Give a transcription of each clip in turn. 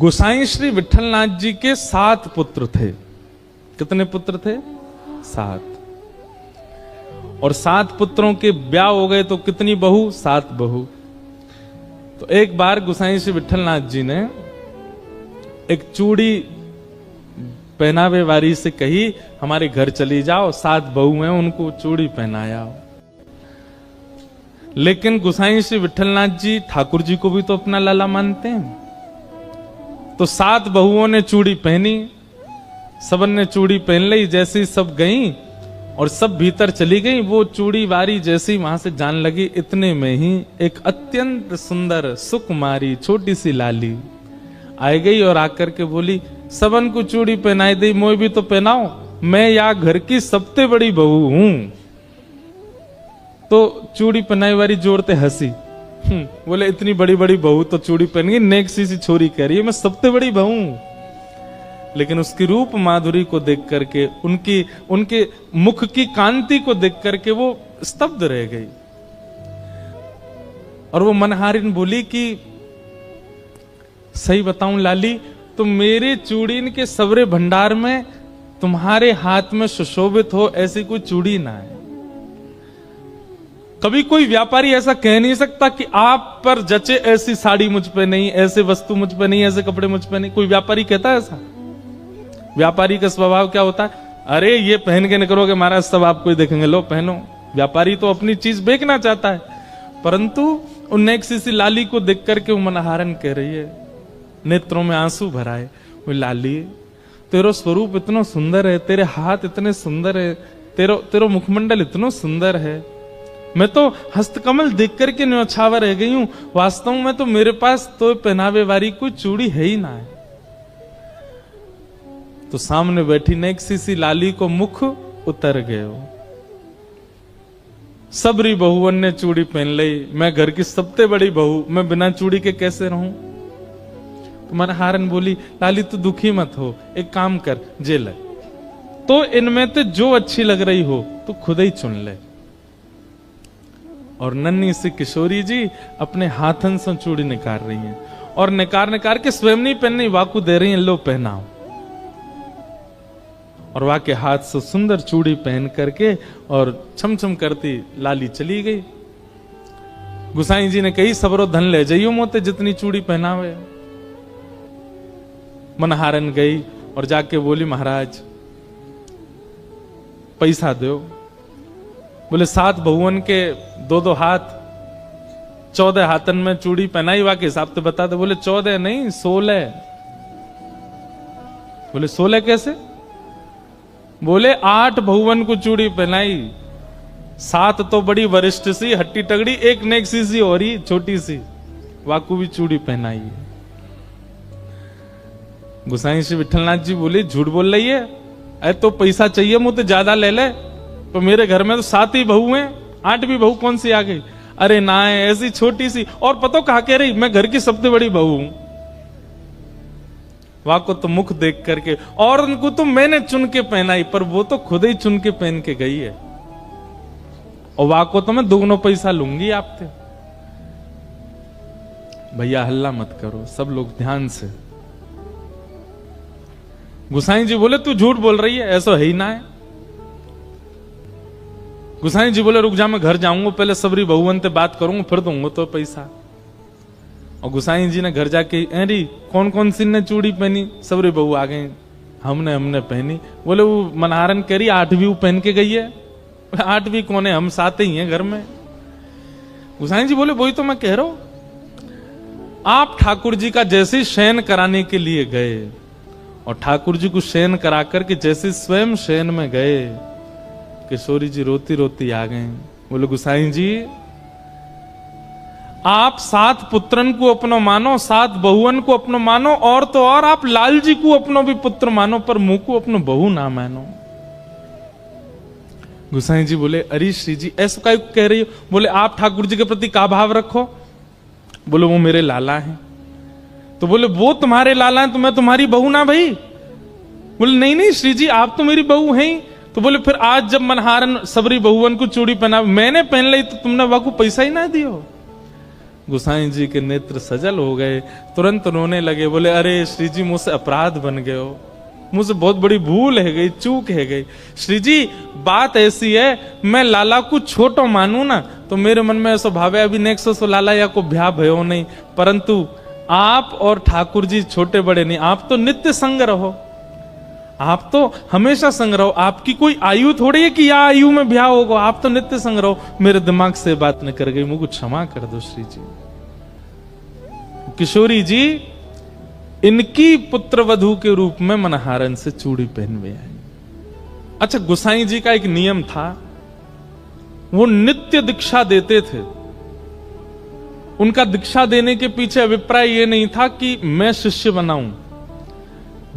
गोसाई श्री विठलनाथ जी के 7 पुत्र थे। कितने पुत्र थे? 7। और 7 पुत्रों के ब्याह हो गए तो कितनी बहू? 7 बहू। तो एक बार गोसाई श्री विठलनाथ जी ने एक चूड़ी पहनावे वाली से कही, हमारे घर चली जाओ, 7 बहू हैं, उनको चूड़ी पहनाया। लेकिन गोसाई श्री विठलनाथ जी ठाकुर जी को भी तो अपना लाला मानते हैं। तो 7 बहुओं ने चूड़ी पहनी, सबन ने चूड़ी पहन ली। जैसी सब गई और सब भीतर चली गई, वो चूड़ी वारी जैसी वहां से जान लगी, इतने में ही एक अत्यंत सुंदर सुकुमारी छोटी सी लाली आ गई और आकर के बोली, सबन को चूड़ी पहनाई दी, मोए भी तो पहनाओ, मैं या घर की सबसे बड़ी बहू हूं। तो चूड़ी पहनाई वाली जोड़ते हंसी, बोले इतनी बड़ी बड़ी बहू तो चूड़ी पहन गई, नेक सी छोरी कह रही है मैं सबसे बड़ी बहू। लेकिन उसकी रूप माधुरी को देख करके, उनके मुख की कांति को देख करके वो स्तब्ध रह गई। और वो मनहारिन बोली कि सही बताऊं लाली, तो मेरे चूड़ीन के सवरे भंडार में तुम्हारे हाथ में सुशोभित हो ऐसी कोई चूड़ी ना है। कभी कोई व्यापारी ऐसा कह नहीं सकता कि आप पर जचे ऐसी साड़ी मुझ पे नहीं, ऐसे वस्तु मुझ पे नहीं, ऐसे कपड़े मुझ पे नहीं। कोई व्यापारी कहता है ऐसा? व्यापारी का स्वभाव क्या होता है? अरे ये पहन के निकलोगे महाराज सब आपको ही देखेंगे, लो पहनो। व्यापारी तो अपनी चीज बेचना चाहता है, परंतु उन एक सी लाली को देख करके वो मनहारन कह रही है, नेत्रों में आंसू भराए, वो लाली तेरो स्वरूप इतना सुंदर है, तेरे हाथ इतने सुंदर है, तेरो मुखमंडल इतना सुंदर है, मैं तो हस्तकमल देख करके न्यौछावर रह गई हूं। वास्तव में तो मेरे पास तो पहनावे वाली कोई चूड़ी है ही ना है। तो सामने बैठी नेक सी लाली को मुख उतर गए। सबरी बहुवन ने चूड़ी पहन ली, मैं घर की सबसे बड़ी बहू, मैं बिना चूड़ी के कैसे रहूं? तो मनहारन बोली, लाली तू दुखी मत हो, एक काम कर, जे ले, तो इनमें तो जो अच्छी लग रही हो तो खुद ही चुन ले। और नन्ही सी किशोरी जी अपने हाथन से चूड़ी निकाल रही हैं और निकाल के स्वयं नहीं पहननी, वाकू दे रही हैं, लो पहनाओ। और वाह के हाथ से सुंदर चूड़ी पहन करके और छमछम करती लाली चली गई। गुसाई जी ने कही, सबरो धन ले जाइयो मोते, जितनी चूड़ी पहनावे। मनहारन गई और जाके बोली, महाराज पैसा दो। बोले 7 बहुवन के 2-2 हाथ, 14 हाथन में चूड़ी पहनाई, वा के हिसाब से बता दे। बोले 14 नहीं 16। बोले 16 कैसे? बोले 8 बहुवन को चूड़ी पहनाई, 7 तो बड़ी वरिष्ठ सी हट्टी तगड़ी, एक नेक सी और ही छोटी सी, वाकू भी चूड़ी पहनाई। गोसाई श्री विठलनाथ जी बोले, झूठ बोल रही है, अरे तो पैसा चाहिए मुझे ज्यादा ले ले, तो मेरे घर में तो 7 ही बहू हैं, 8वीं बहू कौन सी आ गई? अरे ना है, ऐसी छोटी सी, और पता कहा कह रही मैं घर की सबसे बड़ी बहू हूं। वहां को तो मुख देख करके, और उनको तो मैंने चुन के पहनाई, पर वो तो खुद ही चुन के पहन के गई है, और वहां को तो मैं दोनों पैसा लूंगी आपसे। भैया हल्ला मत करो, सब लोग ध्यान से। गुसाई जी बोले, तू झूठ बोल रही है, ऐसा है ही ना है। गुसाई जी बोले, रुक जा, मैं घर जाऊंगा, पहले सबरी बहुवन से बात करूंगा, फिर दूंगा तो पैसा। और गुसाई जी ने घर जाके, अरे कौन कौन सी ने चूड़ी पहनी? सबरी बहू आ गई, हमने पहनी। बोले वो मनहारन कह रही 8वीं पहन के गई है। 8वीं कौन है? हम 7 ही हैं घर में। गुसाई जी बोले, वही तो मैं कह रहा हूं, आप ठाकुर जी का जैसे शयन कराने के लिए गए और ठाकुर जी को शयन करा करके जैसे स्वयं शयन में गए, किशोरी जी रोती रोती आ गए। बोले, गुसाई जी आप 7 पुत्रन को अपनो मानो, 7 बहुवन को अपनो मानो, और तो और आप लाल जी को अपनो भी पुत्र मानो, पर मुंह को अपनो बहू ना मानो। गुसाई जी बोले, अरे श्री जी ऐसा क्या कह रही हो? बोले, आप ठाकुर जी के प्रति का भाव रखो? बोले, वो मेरे लाला हैं। तो बोले, वो तुम्हारे लाला हैं तो मैं तुम्हारी बहू ना भाई? बोले, नहीं श्री जी आप तो मेरी बहू हैं ही। तो बोले, फिर आज जब मनहारन सबरी बहुवन को चूड़ी पहना, मैंने पहन ली, तो तुमने वाकू पैसा ही ना दियो? गोसाई जी के नेत्र सजल हो गए, तुरंत रोने लगे, बोले अरे श्री जी मुझसे अपराध बन गए हो, मुझसे बहुत बड़ी भूल है गई, चूक है गई। श्री जी बात ऐसी है, मैं लाला को छोटो मानू ना तो मेरे मन में ऐसा भाव है अभी नेक्सो सो लाला या को ब्याह भयो नहीं, परंतु आप और ठाकुर जी छोटे बड़े नहीं, आप तो नित्य संग रहो, आप तो हमेशा संग रहो, आपकी कोई आयु थोड़ी है कि या आयु में ब्याह होगा, आप तो नित्य संग रहो। मेरे दिमाग से बात न कर गई, मुझे क्षमा कर दो श्री जी। किशोरी जी इनकी पुत्र वधू के रूप में मनहारन से चूड़ी पहनवे आई। अच्छा, गोसाई जी का एक नियम था, वो नित्य दीक्षा देते थे। उनका दीक्षा देने के पीछे अभिप्राय ये नहीं था कि मैं शिष्य बनाऊं,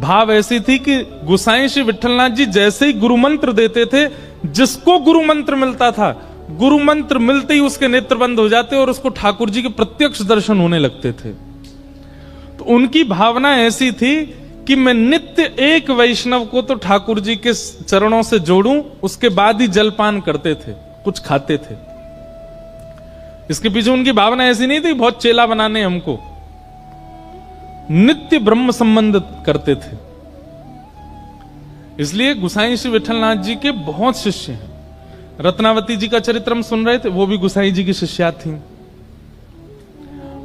भाव ऐसी थी कि गोसाई श्री विठलनाथ जी जैसे ही गुरु मंत्र देते थे, जिसको गुरु मंत्र मिलता था, गुरु मंत्र मिलते ही उसके नेत्र बंद हो जाते और उसको ठाकुर जी के प्रत्यक्ष दर्शन होने लगते थे। तो उनकी भावना ऐसी थी कि मैं नित्य एक वैष्णव को तो ठाकुर जी के चरणों से जोड़ूं, उसके बाद ही जलपान करते थे, कुछ खाते थे। इसके पीछे उनकी भावना ऐसी नहीं थी बहुत चेला बनाने हमको, नित्य ब्रह्म संबंध करते थे। इसलिए गोसाई श्री विठलनाथ जी के बहुत शिष्य हैं। रत्नावती जी का चरित्र हम सुन रहे थे, वो भी गोसाई जी की शिष्या थी।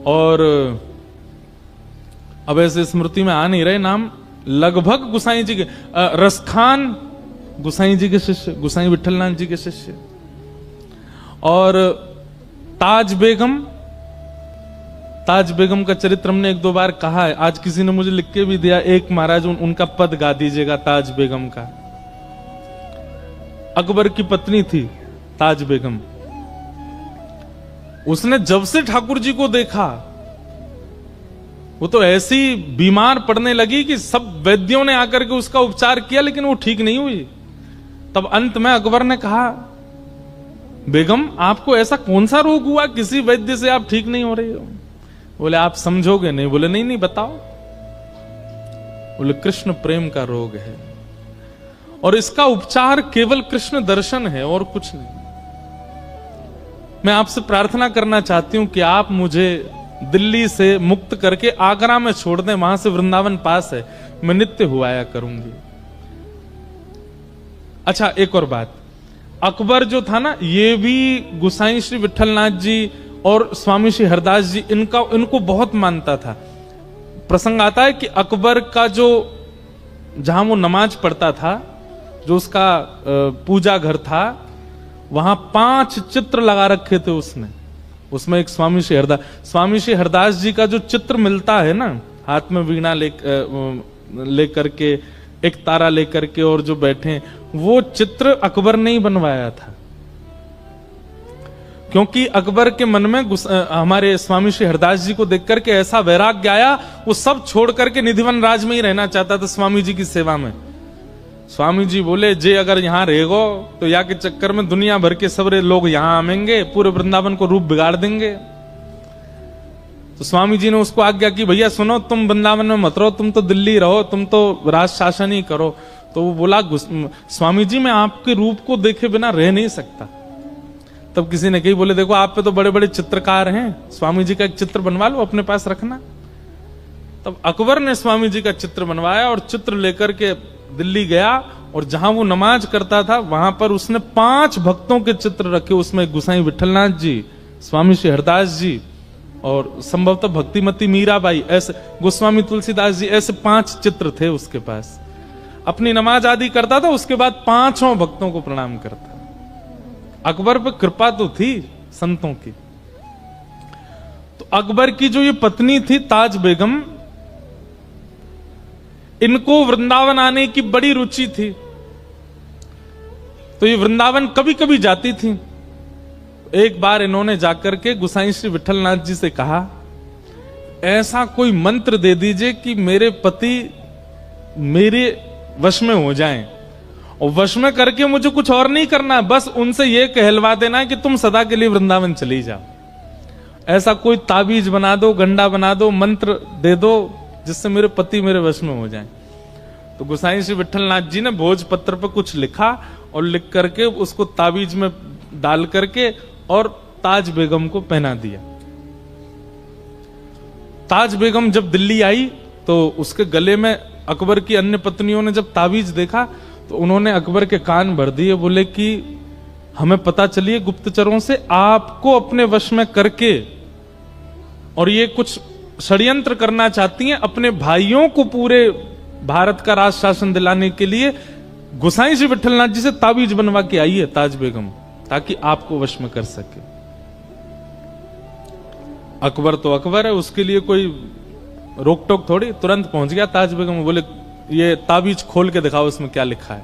और अब ऐसे स्मृति में आ नहीं रहे नाम, लगभग गोसाई जी के, रसखान गोसाई जी के शिष्य, गोसाई विठलनाथ जी के शिष्य। और ताज बेगम का चरित्र हमने एक दो बार कहा है, आज किसी ने मुझे लिख के भी दिया, एक महाराज उनका पद गा दीजिएगा ताज बेगम का। अकबर की पत्नी थी ताज बेगम। उसने जब से ठाकुर जी को देखा, वो तो ऐसी बीमार पड़ने लगी कि सब वैद्यों ने आकर के उसका उपचार किया, लेकिन वो ठीक नहीं हुई। तब अंत में अकबर ने कहा, बेगम आपको ऐसा कौन सा रोग हुआ, किसी वैद्य से आप ठीक नहीं हो रही हो? बोले आप समझोगे नहीं। बोले नहीं बताओ। बोले कृष्ण प्रेम का रोग है और इसका उपचार केवल कृष्ण दर्शन है और कुछ नहीं। मैं आपसे प्रार्थना करना चाहती हूं कि आप मुझे दिल्ली से मुक्त करके आगरा में छोड़ दें, वहां से वृंदावन पास है, मैं नित्य हुआया करूंगी। अच्छा, एक और बात, अकबर जो था ना, ये भी गोसाई श्री विठलनाथ जी और स्वामी श्री हरदास जी इनको बहुत मानता था। प्रसंग आता है कि अकबर का जो जहां वो नमाज पढ़ता था, जो उसका पूजा घर था, वहां 5 चित्र लगा रखे थे उसने। उसमें एक स्वामी श्री हरदास जी का जो चित्र मिलता है ना, हाथ में वीणा लेकर के, एक तारा लेकर के और जो बैठे, वो चित्र अकबर ने ही बनवाया था। क्योंकि अकबर के मन में हमारे स्वामी श्री हरदास जी को देख करके ऐसा वैराग्य आया, वो सब छोड़ करके निधिवन राज में ही रहना चाहता था, स्वामी जी की सेवा में। स्वामी जी बोले, जे अगर यहां रहेगो तो या के चक्कर में दुनिया भर के सबरे लोग यहां आएंगे, पूरे वृंदावन को रूप बिगाड़ देंगे। तो स्वामी जी ने उसको आज्ञा की, भैया सुनो, तुम वृंदावन में मत रहो, तुम तो दिल्ली रहो, तुम तो राज शासन ही करो। तो वो बोला, स्वामी जी मैं आपके रूप को देखे बिना रह नहीं सकता। तब किसी ने कही, बोले देखो आप पे तो बड़े बड़े चित्रकार हैं, स्वामी जी का एक चित्र बनवा लो, अपने पास रखना। तब अकबर ने स्वामी जी का चित्र बनवाया और चित्र लेकर के दिल्ली गया, और जहां वो नमाज करता था वहां पर उसने 5 भक्तों के चित्र रखे। उसमें गोसाई विठलनाथ जी, स्वामी श्री हरदास जी और संभवतः भक्तिमती मीराबाई, ऐसे गोस्वामी तुलसीदास जी, ऐसे 5 चित्र थे उसके पास। अपनी नमाज आदि करता था, उसके बाद 5 भक्तों को प्रणाम करता। अकबर पर कृपा तो थी संतों की। तो अकबर की जो ये पत्नी थी ताज बेगम, इनको वृंदावन आने की बड़ी रुचि थी, तो ये वृंदावन कभी कभी जाती थी। एक बार इन्होंने जाकर के गोसाई श्री विठलनाथ जी से कहा, ऐसा कोई मंत्र दे दीजिए कि मेरे पति मेरे वश में हो जाएं, और वश में करके मुझे कुछ और नहीं करना, बस उनसे यह कहलवा देना कि तुम सदा के लिए वृंदावन चली जाओ। ऐसा कोई ताबीज बना दो, गंडा बना दो, मंत्र दे दो, जिससे मेरे पति मेरे वश में हो जाएं। तो गोसाई श्री विठलनाथ जी ने भोजपत्र पर कुछ लिखा और लिख करके उसको ताबीज में डाल करके और ताज बेगम को पहना दिया। ताज बेगम जब दिल्ली आई तो उसके गले में अकबर की अन्य पत्नियों ने जब ताबीज देखा तो उन्होंने अकबर के कान भर दिए, बोले कि हमें पता चलिए गुप्तचरों से आपको अपने वश में करके, और ये कुछ षड्यंत्र करना चाहती हैं अपने भाइयों को पूरे भारत का राज शासन दिलाने के लिए। गोसाई जी विठलनाथ जी से ताबीज बनवा के आई है ताज बेगम, ताकि आपको वश में कर सके। अकबर तो अकबर है, उसके लिए कोई रोक टोक थोड़ी, तुरंत पहुंच गया ताज बेगम। बोले ये ताबीज खोल के दिखाओ, उसमें क्या लिखा है।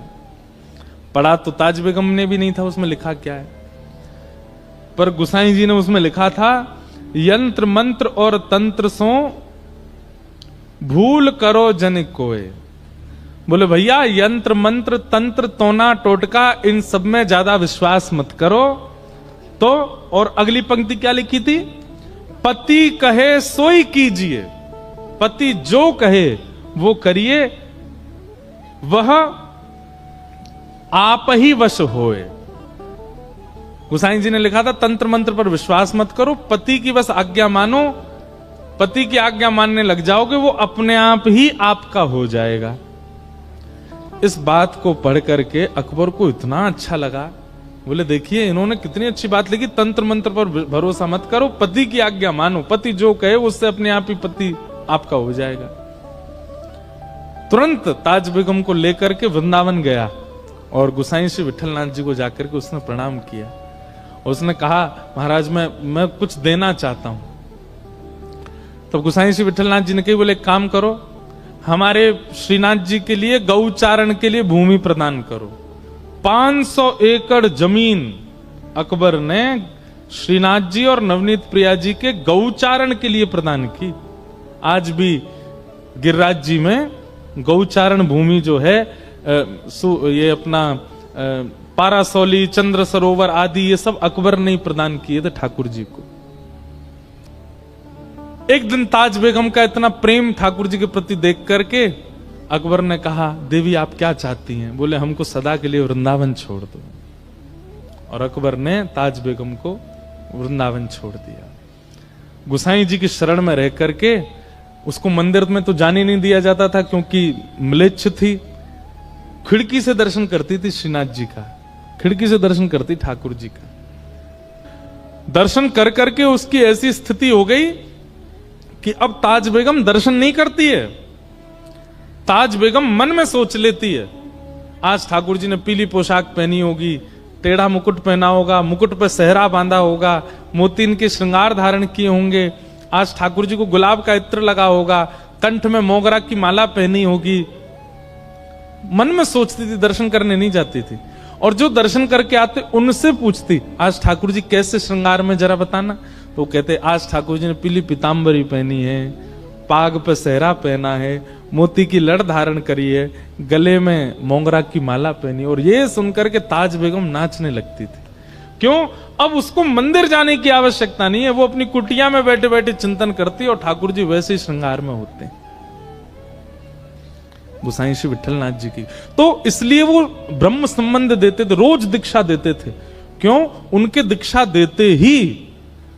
पढ़ा तो ताज बेगम ने भी नहीं था उसमें लिखा क्या है, पर गोसाई जी ने उसमें लिखा था, यंत्र मंत्र और तंत्र सो भूल करो जन कोय। बोले भैया यंत्र मंत्र तंत्र तोना टोटका इन सब में ज्यादा विश्वास मत करो। तो और अगली पंक्ति क्या लिखी थी, पति कहे सोई कीजिए, पति जो कहे वो करिए, वह आप ही वश होए। गोसाई जी ने लिखा था तंत्र मंत्र पर विश्वास मत करो, पति की बस आज्ञा मानो, पति की आज्ञा मानने लग जाओगे वो अपने आप ही आपका हो जाएगा। इस बात को पढ़ करके अकबर को इतना अच्छा लगा, बोले देखिए इन्होंने कितनी अच्छी बात लिखी, तंत्र मंत्र पर भरोसा मत करो, पति की आज्ञा मानो, पति जो कहे उससे अपने आप ही पति आपका हो जाएगा। तुरंत ताज बेगम को लेकर के वृंदावन गया और गोसाई श्री विठलनाथ जी को जाकर के उसने प्रणाम किया। उसने कहा महाराज मैं कुछ देना चाहता हूं। तब गोसाई श्री विठलनाथ जी ने कही, बोले एक काम करो, हमारे श्रीनाथ जी के लिए गौचारण के लिए भूमि प्रदान करो। 500 एकड़ जमीन अकबर ने श्रीनाथ जी और नवनीत प्रिया जी के गौचारण के लिए प्रदान की। आज भी गिरिराज जी में गौचारण भूमि जो है, ये अपना पारासौली, चंद्र सरोवर आदि, ये सब अकबर ने ही प्रदान किए थे ठाकुर जी को। एक दिन ताज बेगम का इतना प्रेम ठाकुर जी के प्रति देख करके अकबर ने कहा, देवी आप क्या चाहती हैं? बोले हमको सदा के लिए वृंदावन छोड़ दो। और अकबर ने ताज बेगम को वृंदावन छोड़ दिया। गोसाई जी की शरण में रह करके उसको मंदिर में तो जाने नहीं दिया जाता था क्योंकि म्लेच्छ थी। खिड़की से दर्शन करती थी श्रीनाथ जी का, खिड़की से दर्शन करती ठाकुर जी का। दर्शन कर करके उसकी ऐसी स्थिति हो गई कि अब ताज बेगम दर्शन नहीं करती है। ताज बेगम मन में सोच लेती है, आज ठाकुर जी ने पीली पोशाक पहनी होगी, टेढ़ा मुकुट पहना होगा, मुकुट पर सेहरा बांधा होगा, मोतीन के श्रृंगार धारण किए होंगे, आज ठाकुर जी को गुलाब का इत्र लगा होगा, कंठ में मोगरा की माला पहनी होगी। मन में सोचती थी, दर्शन करने नहीं जाती थी। और जो दर्शन करके आते उनसे पूछती, आज ठाकुर जी कैसे श्रृंगार में जरा बताना। तो कहते आज ठाकुर जी ने पीली पीतांबरी पहनी है, पाग पे सेहरा पहना है, मोती की लड़ धारण करी है, गले में मोगरा की माला पहनी। और ये सुनकर के ताज बेगम नाचने लगती थी। क्यों? अब उसको मंदिर जाने की आवश्यकता नहीं है, वो अपनी कुटिया में बैठे बैठे चिंतन करती और ठाकुर जी वैसे ही श्रृंगार में होते हैं। गोसाई श्री विठलनाथ जी की तो इसलिए वो ब्रह्म संबंध देते थे, रोज दीक्षा देते थे। क्यों? उनके दीक्षा देते ही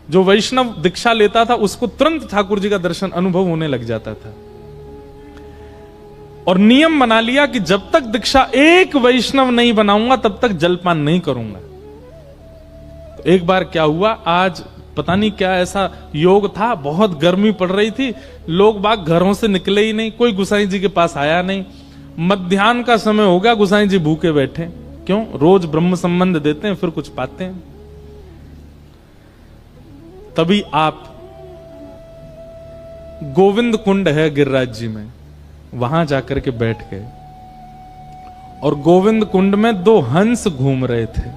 जो वैष्णव दीक्षा लेता था उसको तुरंत ठाकुर जी का दर्शन अनुभव होने लग जाता था। और नियम बना लिया कि जब तक दीक्षा एक वैष्णव नहीं बनाऊंगा तब तक जलपान नहीं करूंगा। तो एक बार क्या हुआ, आज पता नहीं क्या ऐसा योग था, बहुत गर्मी पड़ रही थी, लोग बाग घरों से निकले ही नहीं, कोई गोसाई जी के पास आया नहीं। मध्याह्न का समय हो गया, गोसाई जी भूखे बैठे। क्यों? रोज ब्रह्म संबंध देते हैं फिर कुछ पाते हैं। तभी आप गोविंद कुंड है गिरिराज जी में, वहां जाकर के बैठ गए और गोविंद कुंड में 2 हंस घूम रहे थे।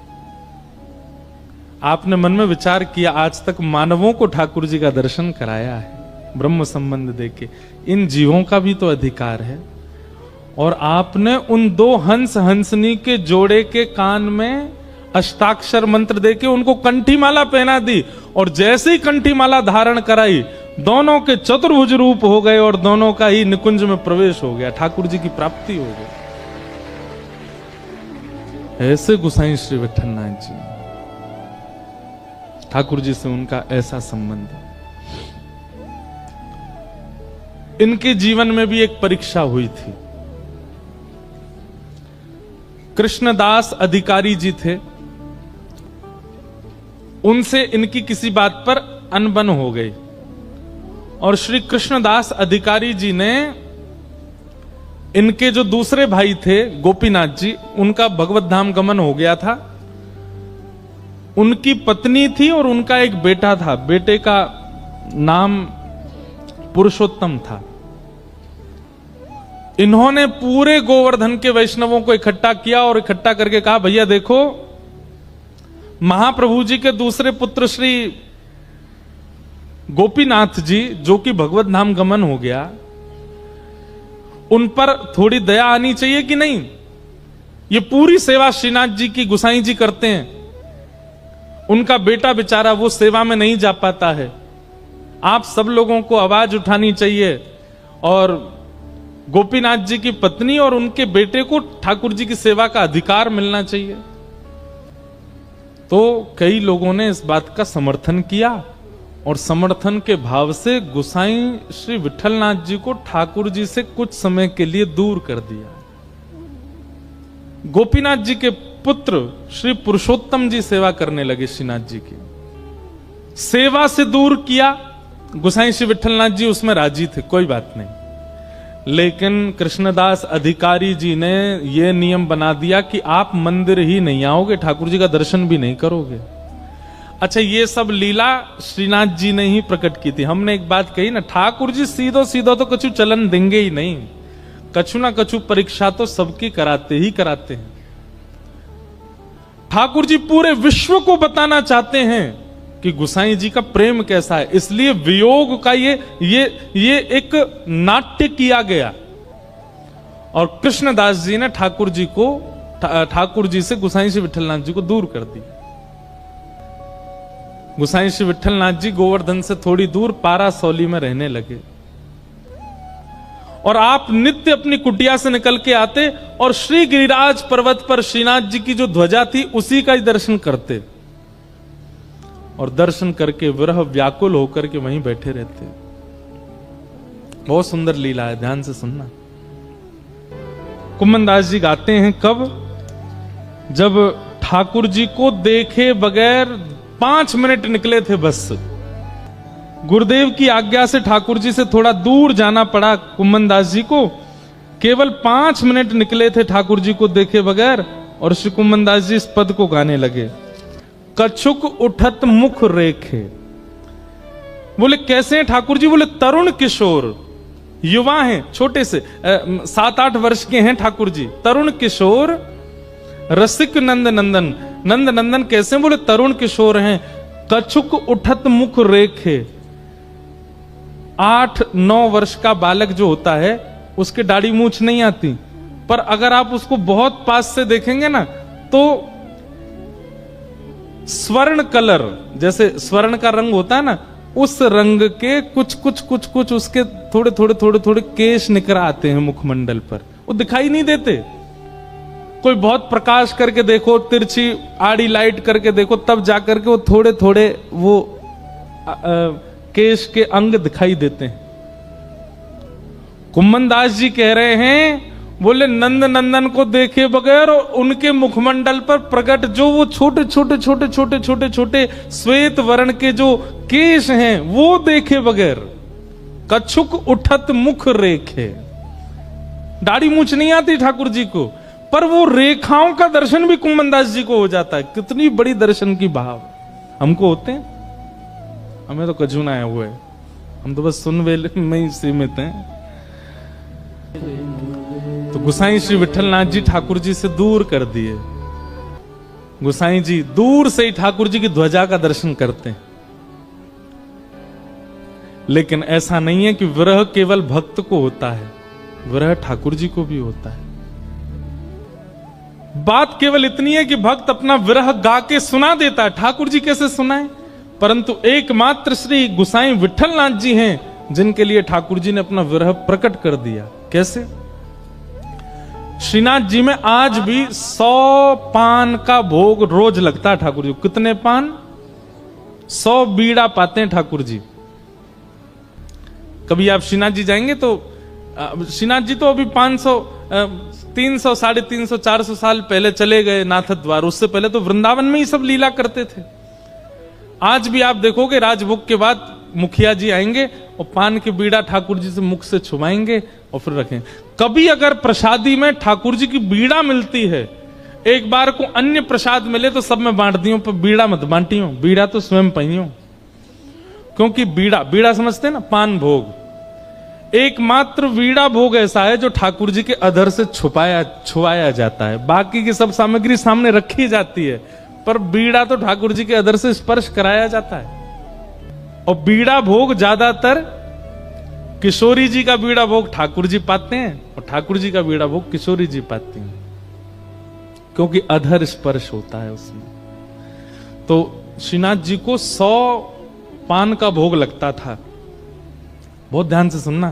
आपने मन में विचार किया, आज तक मानवों को ठाकुर जी का दर्शन कराया है ब्रह्म संबंध देके, इन जीवों का भी तो अधिकार है। और आपने उन 2 हंस हंसनी के जोड़े के कान में अष्टाक्षर मंत्र देके उनको कंठी माला पहना दी। और जैसे ही कंठी माला धारण कराई, दोनों के चतुर्भुज रूप हो गए और दोनों का ही निकुंज में प्रवेश हो गया, ठाकुर जी की प्राप्ति हो गई। ऐसे गोसाई श्री विठलनाथ जी, ठाकुर जी से उनका ऐसा संबंध। इनके जीवन में भी एक परीक्षा हुई थी। कृष्णदास अधिकारी जी थे, उनसे इनकी किसी बात पर अनबन हो गई और श्री कृष्णदास अधिकारी जी ने इनके जो दूसरे भाई थे गोपीनाथ जी, उनका भगवत धाम गमन हो गया था। उनकी पत्नी थी और उनका एक बेटा था, बेटे का नाम पुरुषोत्तम था। इन्होंने पूरे गोवर्धन के वैष्णवों को इकट्ठा किया और इकट्ठा करके कहा, भैया देखो, महाप्रभु जी के दूसरे पुत्र श्री गोपीनाथ जी, जो कि भगवत धाम गमन हो गया, उन पर थोड़ी दया आनी चाहिए कि नहीं। ये पूरी सेवा श्रीनाथ जी की गोसाई जी करते हैं, उनका बेटा बेचारा वो सेवा में नहीं जा पाता है। आप सब लोगों को आवाज उठानी चाहिए और गोपीनाथ जी की पत्नी और उनके बेटे को ठाकुर जी की सेवा का अधिकार मिलना चाहिए। तो कई लोगों ने इस बात का समर्थन किया और समर्थन के भाव से गोसाई श्री विठलनाथ जी को ठाकुर जी से कुछ समय के लिए दूर कर दिया। गोपीनाथ जी के पुत्र श्री पुरुषोत्तम जी सेवा करने लगे श्रीनाथ जी की। सेवा से दूर किया, गोसाई श्री विठलनाथ जी उसमें राजी थे, कोई बात नहीं। लेकिन कृष्णदास अधिकारी जी ने यह नियम बना दिया कि आप मंदिर ही नहीं आओगे, ठाकुर जी का दर्शन भी नहीं करोगे। अच्छा, ये सब लीला श्रीनाथ जी ने ही प्रकट की थी। हमने एक बात कही ना, ठाकुर जी सीधो सीधो तो कछु चलन देंगे ही नहीं, कछु ना कछु परीक्षा तो सबकी कराते ही कराते हैं। ठाकुर जी पूरे विश्व को बताना चाहते हैं कि गोसाई जी का प्रेम कैसा है, इसलिए वियोग का ये एक नाट्य किया गया और कृष्णदास जी ने ठाकुर जी से गोसाई श्री विठलनाथ जी को दूर कर दिया। गोसाई श्री विठलनाथ जी गोवर्धन से थोड़ी दूर पारासौली में रहने लगे और आप नित्य अपनी कुटिया से निकल के आते और श्री गिरिराज पर्वत पर श्रीनाथ जी की जो ध्वजा थी उसी का ही दर्शन करते और दर्शन करके विरह व्याकुल होकर के वहीं बैठे रहते। बहुत सुंदर लीला है, ध्यान से सुनना। कुम्मनदास जी गाते हैं, कब? जब ठाकुर जी को देखे बगैर 5 मिनट निकले थे बस। गुरुदेव की आज्ञा से ठाकुर जी से थोड़ा दूर जाना पड़ा कुम्मनदास जी को। केवल 5 मिनट निकले थे ठाकुर जी को देखे बगैर और श्री कुम्मनदास जी इस पद को गाने लगे, कछुक उठत मुख रेखे। बोले कैसे हैं ठाकुर जी? बोले तरुण किशोर, युवा हैं, छोटे से 7-8 वर्ष के हैं ठाकुर जी, तरुण किशोर, रसिक नंद नंदन। नंद नंदन कैसे? बोले तरुण किशोर हैं। कछुक उठत मुख रेखे, 8-9 वर्ष का बालक जो होता है उसके दाढ़ी मूछ नहीं आती, पर अगर आप उसको बहुत पास से देखेंगे ना तो स्वर्ण कलर, जैसे स्वर्ण का रंग होता है ना, उस रंग के कुछ उसके थोड़े केश निकल आते हैं मुखमंडल पर, वो दिखाई नहीं देते। कोई बहुत प्रकाश करके देखो, तिरछी आड़ी लाइट करके देखो, तब जाकर के वो थोड़े वो केश के अंग दिखाई देते हैं। कुम्मनदास जी कह रहे हैं, बोले नंद नंदन को देखे बगैर और उनके मुखमंडल पर प्रकट जो वो छोटे श्वेत वर्ण के जो केश हैं वो देखे बगैर, कछुक उठत मुख रेखे। दाढ़ी मूछ नहीं आती ठाकुर जी को, पर वो रेखाओं का दर्शन भी कुम्मनदास जी को हो जाता है। कितनी बड़ी दर्शन की भाव हमको होते हैं। हमें तो कछु ना आया हुआ है, हम तो बस सुन वेले में ही सीमित हैं। तो गोसाई श्री विठलनाथ जी ठाकुर जी से दूर कर दिए। गोसाई जी दूर से ही ठाकुर जी की ध्वजा का दर्शन करते हैं। लेकिन ऐसा नहीं है कि विरह केवल भक्त को होता है, विरह ठाकुर जी को भी होता है। बात केवल इतनी है कि भक्त अपना विरह गा के सुना देता है, ठाकुर जी कैसे सुनाए? परंतु एकमात्र श्री गोसाई विठलनाथ जी हैं जिनके लिए ठाकुर जी ने अपना विरह प्रकट कर दिया। कैसे? श्रीनाथ जी में आज भी 100 पान का भोग रोज लगता है ठाकुर जी। कितने पान? 100 बीड़ा पाते हैं ठाकुर जी। कभी आप श्रीनाथ जी जाएंगे तो श्रीनाथ जी तो अभी 500 300 350 400 साल पहले चले गए नाथ द्वार, उससे पहले तो वृंदावन में ही सब लीला करते थे। आज भी आप देखोगे राजभोग के बाद मुखिया जी आएंगे और पान के बीड़ा ठाकुर जी से मुख से छुपाएंगे और फिर रखेंगे। कभी अगर प्रसादी में ठाकुर जी की बीड़ा मिलती है, एक बार को अन्य प्रसाद मिले तो सब में बांट दियो, पर बीड़ा मत बांटियो, बीड़ा तो स्वयं पहियो। क्योंकि बीड़ा, बीड़ा समझते हैं ना, पान भोग, एकमात्र बीड़ा भोग ऐसा है जो ठाकुर जी के अधर से छुपाया जाता है। बाकी की सब सामग्री सामने रखी जाती है, पर बीड़ा तो ठाकुर जी के अधर से स्पर्श कराया जाता है। और बीड़ा भोग ज्यादातर किशोरी जी का बीड़ा भोग ठाकुर जी पाते हैं और ठाकुर जी का बीड़ा भोग किशोरी जी पाती हैं, क्योंकि अधर स्पर्श होता है उसमें। तो श्रीनाथ जी को 100 पान का भोग लगता था। बहुत ध्यान से सुनना।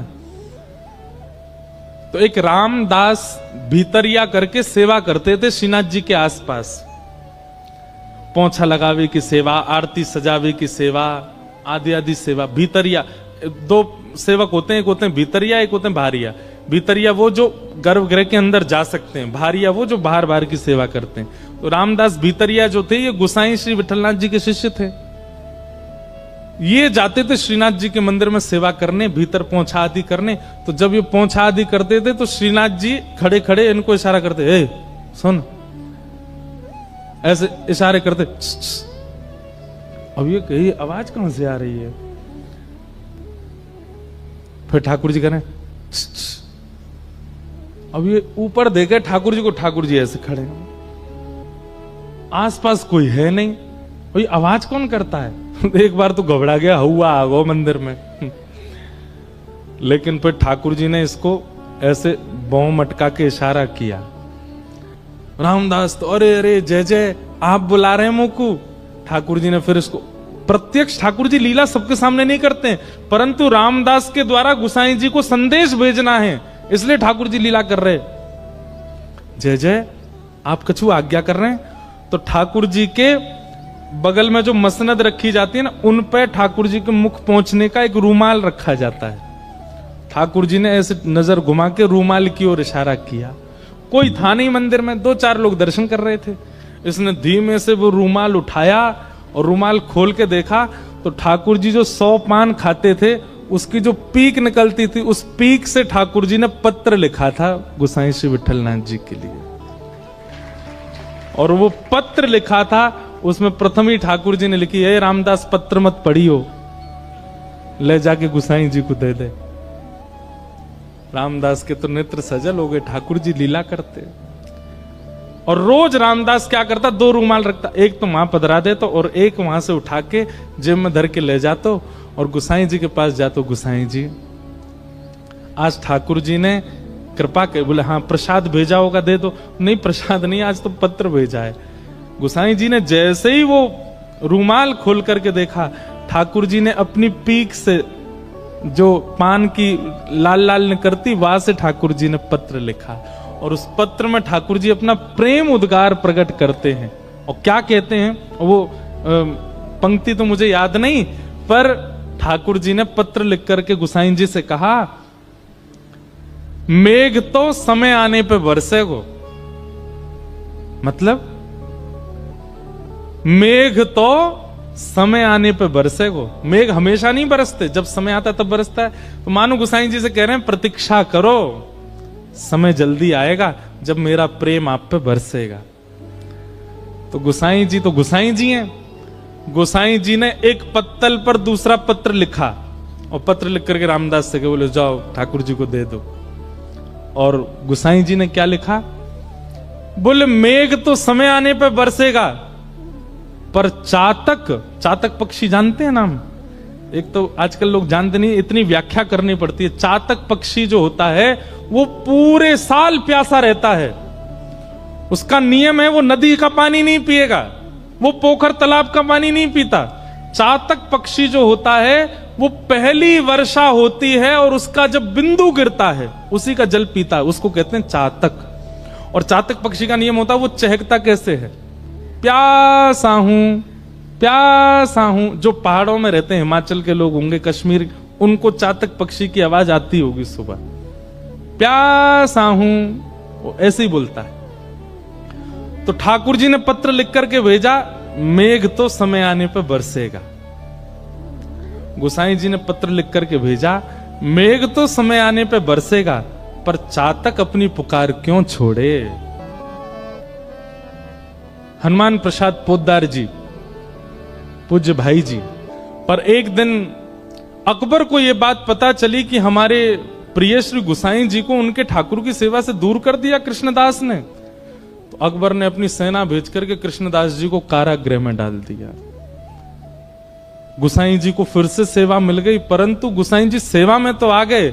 तो एक रामदास भीतरिया करके सेवा करते थे श्रीनाथ जी के आसपास, पोंछा लगावे की सेवा, आरती सजावे की सेवा, आदि आदि सेवा। भीतरिया, दो सेवक होते हैं, एक होते हैं भीतरिया, एक होते हैं बाहरिया। भीतरिया वो जो गर्भगृह के अंदर जा सकते हैं, बाहरिया वो जो बाहर बाहर की सेवा करते हैं। तो रामदास भीतरिया जो थे ये गोसाई श्री विठलनाथ जी के शिष्य थे। ये जाते थे श्रीनाथ जी के मंदिर में सेवा करने, भीतर पोंछा आदि करने। तो जब ये पोंछा आदि करते थे तो श्रीनाथ जी खड़े खड़े इनको इशारा करते, ए सुन, ऐसे इशारे करते। अब ये कही आवाज कहां से आ रही है? फिर ठाकुर जी कह रहे, अब ये ऊपर देखे ठाकुर जी को, ठाकुर जी ऐसे खड़े, आसपास कोई है नहीं, भाई आवाज कौन करता है? एक बार तो घबरा गया, हुआ आ गो मंदिर में। लेकिन फिर ठाकुर जी ने इसको ऐसे बौं मटका के इशारा किया। रामदास तो अरे अरे जय जय, आप बुला रहे हैं मुकु। ठाकुर जी ने फिर इसको प्रत्यक्ष, ठाकुर जी लीला सबके सामने नहीं करते हैं, परंतु रामदास के द्वारा गोसाई जी को संदेश भेजना है, इसलिए ठाकुर जी लीला कर रहे। जय जय, आप कछु आज्ञा कर रहे हैं। तो ठाकुर जी के बगल में जो मसनद रखी जाती है ना, उन पे ठाकुर जी के मुख पहुंचने का एक रूमाल रखा जाता है। ठाकुर जी ने ऐसे नजर घुमा के रूमाल की ओर इशारा किया। कोई था नहीं मंदिर में, 2-4 लोग दर्शन कर रहे थे। इसने धीमे से वो रूमाल उठाया और रूमाल खोल के देखा तो ठाकुर जी जो 100 पान खाते थे उसकी जो पीक निकलती थी, उस पीक से ठाकुर जी ने पत्र लिखा था गोसाई श्री विठलनाथ जी के लिए। और वो पत्र लिखा था, उसमें प्रथम ही ठाकुर जी ने लिखी है, रामदास पत्र मत पढ़ियो, ले जाके गोसाई जी को दे दे। रामदास के तो नेत्र सजल हो गए, ठाकुर जी लीला करते। और रोज रामदास क्या करता, 2 रूमाल रखता, एक तो वहां पधरा देता और एक वहां से उठा के जेब में धर के ले जाता और गोसाई जी के पास जातो। गोसाई जी आज ठाकुर जी ने कृपा के, बोले हाँ प्रसाद भेजा होगा दे दो। नहीं प्रसाद नहीं, आज तो पत्र भेजा है। गोसाई जी ने जैसे ही वो रूमाल खोल करके देखा, ठाकुर जी ने अपनी पीक से जो पान की लाल लाल निकलती, वहां से ठाकुर जी ने पत्र लिखा। और उस पत्र में ठाकुर जी अपना प्रेम उद्गार प्रकट करते हैं। और क्या कहते हैं वो पंक्ति तो मुझे याद नहीं, पर ठाकुर जी ने पत्र लिख करके गोसाई जी से कहा, मेघ तो समय आने पे बरसेगो। मतलब मेघ तो समय आने पे बरसेगो। मेघ हमेशा नहीं बरसते, जब समय आता तब बरसता है। तो मानो गोसाई जी से कह रहे हैं, प्रतीक्षा करो, समय जल्दी आएगा जब मेरा प्रेम आप पे बरसेगा। तो गोसाई जी हैं। गोसाई जी ने एक पत्तल पर दूसरा पत्र लिखा और पत्र लिख करके रामदास से बोले जाओ ठाकुर जी को दे दो। और गोसाई जी ने क्या लिखा, बोले मेघ तो समय आने पे बरसेगा, पर चातक पक्षी जानते हैं नाम? एक तो आजकल लोग जानते नहीं, इतनी व्याख्या करनी पड़ती है। चातक पक्षी जो होता है वो पूरे साल प्यासा रहता है। उसका नियम है वो नदी का पानी नहीं पिएगा, वो पोखर तालाब का पानी नहीं पीता। चातक पक्षी जो होता है वो पहली वर्षा होती है और उसका जब बिंदु गिरता है उसी का जल पीता है, उसको कहते हैं चातक। और चातक पक्षी का नियम होता है वो चहकता कैसे है, प्यासा हूं प्यासा हूं। जो पहाड़ों में रहते हैं, हिमाचल के लोग होंगे, कश्मीर, उनको चातक पक्षी की आवाज आती होगी सुबह, प्यासा हूं, वो ऐसे ही बोलता है। तो ठाकुर जी ने पत्र लिख करके भेजा, मेघ तो समय आने पर बरसेगा। गोसाई जी ने पत्र लिख करके भेजा, मेघ तो समय आने पर बरसेगा, पर चातक अपनी पुकार क्यों छोड़े। हनुमान प्रसाद पोद्दार जी, पूज्य भाई जी, पर एक दिन अकबर को यह बात पता चली कि हमारे प्रिय श्री गोसाई जी को उनके ठाकुर की सेवा से दूर कर दिया कृष्णदास ने। तो अकबर ने अपनी सेना भेज करके कृष्णदास जी को कारागृह में डाल दिया। गोसाई जी को फिर से सेवा मिल गई, परंतु गोसाई जी सेवा में तो आ गए,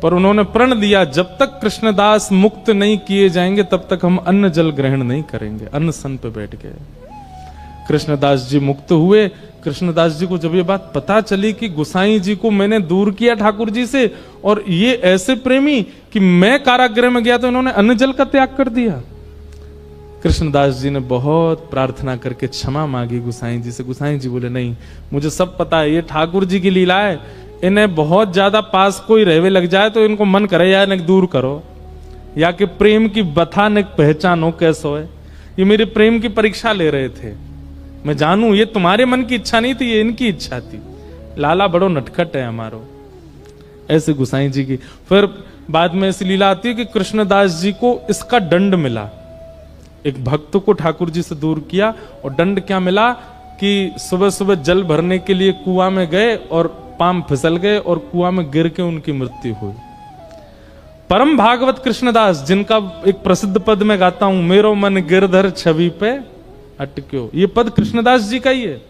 पर उन्होंने प्रण दिया जब तक कृष्णदास मुक्त नहीं किए जाएंगे तब तक हम अन्न जल ग्रहण नहीं करेंगे। अन्न पे बैठ गए। कृष्णदास जी मुक्त हुए। कृष्णदास जी को जब ये बात पता चली कि गोसाई जी को मैंने दूर किया ठाकुर जी से, और ये ऐसे प्रेमी कि मैं कारागृह में गया तो इन्होंने अन्न जल का त्याग कर दिया। कृष्णदास जी ने बहुत प्रार्थना करके क्षमा मांगी गोसाई जी से। गोसाई जी बोले नहीं, मुझे सब पता है, ये ठाकुर जी की लीला है, इन्हें बहुत ज्यादा पास कोई रहवे लग जाए तो इनको मन करे या न दूर करो, या कि प्रेम की बथा न पहचानो कैसो है। ये मेरे प्रेम की परीक्षा ले रहे थे, मैं जानू ये तुम्हारे मन की इच्छा नहीं थी, ये इनकी इच्छा थी। लाला बड़ो नटखट है हमारो, ऐसे गोसाई जी की। फिर बाद में ऐसी लीला आती है कि कृष्णदास जी को इसका दंड मिला। एक भक्त को ठाकुर जी से दूर किया और दंड क्या मिला कि सुबह सुबह जल भरने के लिए कुआं में गए और पांव फिसल गए और कुआं में गिर के उनकी मृत्यु हुई। परम भागवत कृष्णदास, जिनका एक प्रसिद्ध पद में गाता हूं, मेरो मन गिरधर छवि पे अटक्यो, ये पद कृष्णदास जी का ही है।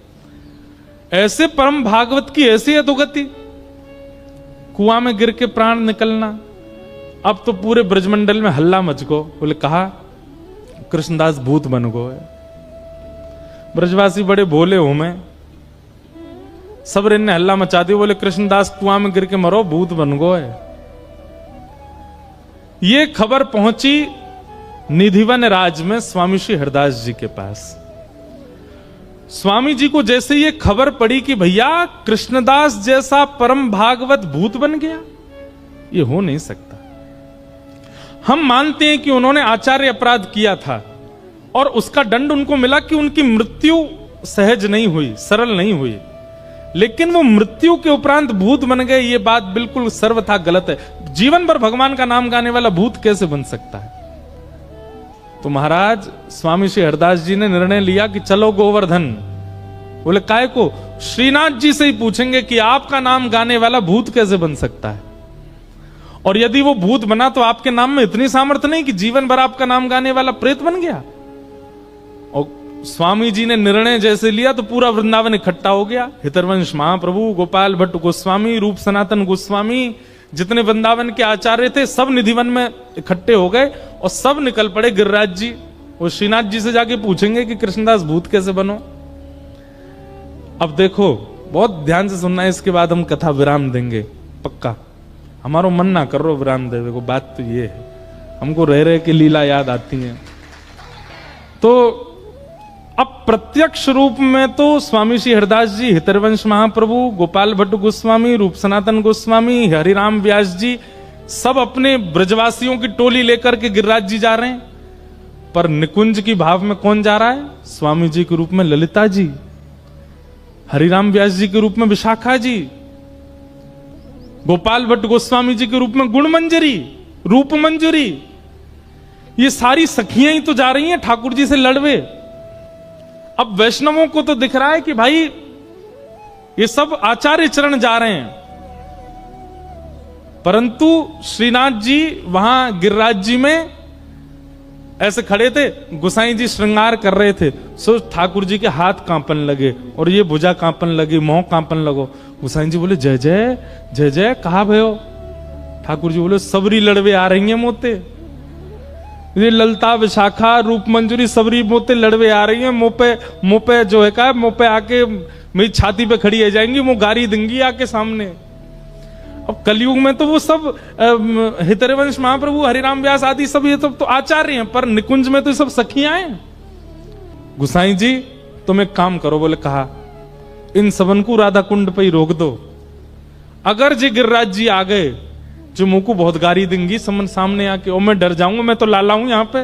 ऐसे परम भागवत की ऐसी अधोगति, कुआं में गिर के प्राण निकलना। अब तो पूरे ब्रजमंडल में हल्ला मच गो, बोले कहा कृष्णदास भूत बन गो है। ब्रजवासी बड़े भोले हो, मैं सब ने हल्ला मचा दिया, बोले कृष्णदास कुआं में गिर के मरो, भूत बन गो है। ये खबर पहुंची निधिवन राज में स्वामी श्री हरदास जी के पास। स्वामी जी को जैसे ये खबर पड़ी कि भैया कृष्णदास जैसा परम भागवत भूत बन गया, ये हो नहीं सकता। हम मानते हैं कि उन्होंने आचार्य अपराध किया था और उसका दंड उनको मिला कि उनकी मृत्यु सहज नहीं हुई, सरल नहीं हुई, लेकिन वो मृत्यु के उपरांत भूत बन गए, ये बात बिल्कुल सर्वथा गलत है। जीवन भर भगवान का नाम गाने वाला भूत कैसे बन सकता है। तो महाराज स्वामी श्री हरदास जी ने निर्णय लिया कि चलो गोवर्धन। बोले काय को? श्रीनाथ जी से ही पूछेंगे कि आपका नाम गाने वाला भूत कैसे बन सकता है, और यदि वो भूत बना तो आपके नाम में इतनी सामर्थ्य नहीं कि जीवन भर आपका नाम गाने वाला प्रेत बन गया। और स्वामी जी ने निर्णय जैसे लिया तो पूरा वृंदावन इकट्ठा हो गया। हितरवंश महाप्रभु, गोपाल भट्ट गोस्वामी, रूप सनातन गोस्वामी, जितने वृंदावन के आचार्य थे सब निधिवन में इकट्ठे हो गए और सब निकल पड़े गिरिराज जी। वो श्रीनाथ जी से जाके पूछेंगे कि कृष्णदास भूत कैसे बनो। अब देखो, बहुत ध्यान से सुनना है, इसके बाद हम कथा विराम देंगे पक्का। हमारो मन ना कर रो विराम देवे को, बात तो ये है, हमको रह रहे की लीला याद आती है। तो अब प्रत्यक्ष रूप में तो स्वामी श्री हरदास जी, हितरवंश महाप्रभु, गोपाल भट्ट गोस्वामी, रूप सनातन गोस्वामी, हरिराम व्यास जी सब अपने ब्रजवासियों की टोली लेकर के गिरिराज जी जा रहे हैं, पर निकुंज की भाव में कौन जा रहा है? स्वामी जी के रूप में ललिता जी, हरिराम व्यास जी के रूप में विशाखा जी, गोपाल भट्ट गोस्वामी जी के रूप में गुणमंजरी, रूप मंजरी, ये सारी सखियां ही तो जा रही हैं ठाकुर जी से लड़वे। अब वैष्णवों को तो दिख रहा है कि भाई ये सब आचार्य चरण जा रहे हैं, परंतु श्रीनाथ जी वहां गिरिराज जी में ऐसे खड़े थे, गोसाई जी श्रृंगार कर रहे थे। सो ठाकुर जी के हाथ कांपन लगे और ये भुजा कांपन लगी, मोह कांपन लगो। गोसाई जी बोले जय जय जय जय, कहा भयो? ठाकुर जी बोले सबरी लड़वे आ रही हैं मोते, ये ललता विशाखा रूप मंजूरी सबरी मोते लड़वे आ रही हैं, मुंह पे जो है का मुंह पे आके मेरी छाती पे खड़ी हो जाएंगी, मुंह गारी देंगी आके सामने। अब कलयुग में तो वो सब हितरवंश महाप्रभु, हरिराम व्यास आदि सब ये सब तो आचार्य हैं, पर निकुंज में तो सब सखियां हैं। गोसाई जी तुम एक काम करो, बोले कहा इन सबन को राधा कुंड पे ही रोक दो, अगर जी गिरिराज जी आ गए जो मुंह को बहुत गारी देंगी समन सामने आके, ओ मैं डर जाऊंगा, मैं तो लाला हूं यहाँ पे।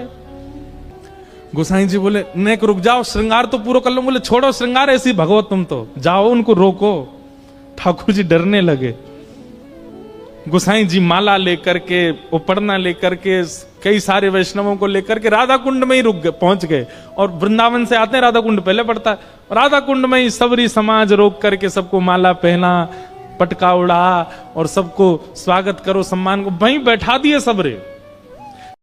गोसाई जी बोले नेक रुक जाओ, श्रृंगार तो पूरा कर लो। बोले छोड़ो श्रृंगार, ऐसी भगवत तुम तो जाओ, उनको रोको। ठाकुर जी डरने लगे। गोसाई जी माला लेकर के, उपड़ना लेकर के, कई सारे वैष्णवों को लेकर के राधा कुंड में ही रुक गए, पहुंच गए। और वृंदावन से आते हैं, राधा कुंड पहले पड़ता है। राधा कुंड में ही सबरी समाज रोक करके सबको माला पहना, पटका उड़ा और सबको स्वागत करो, सम्मान को वहीं बैठा दिए सबरे।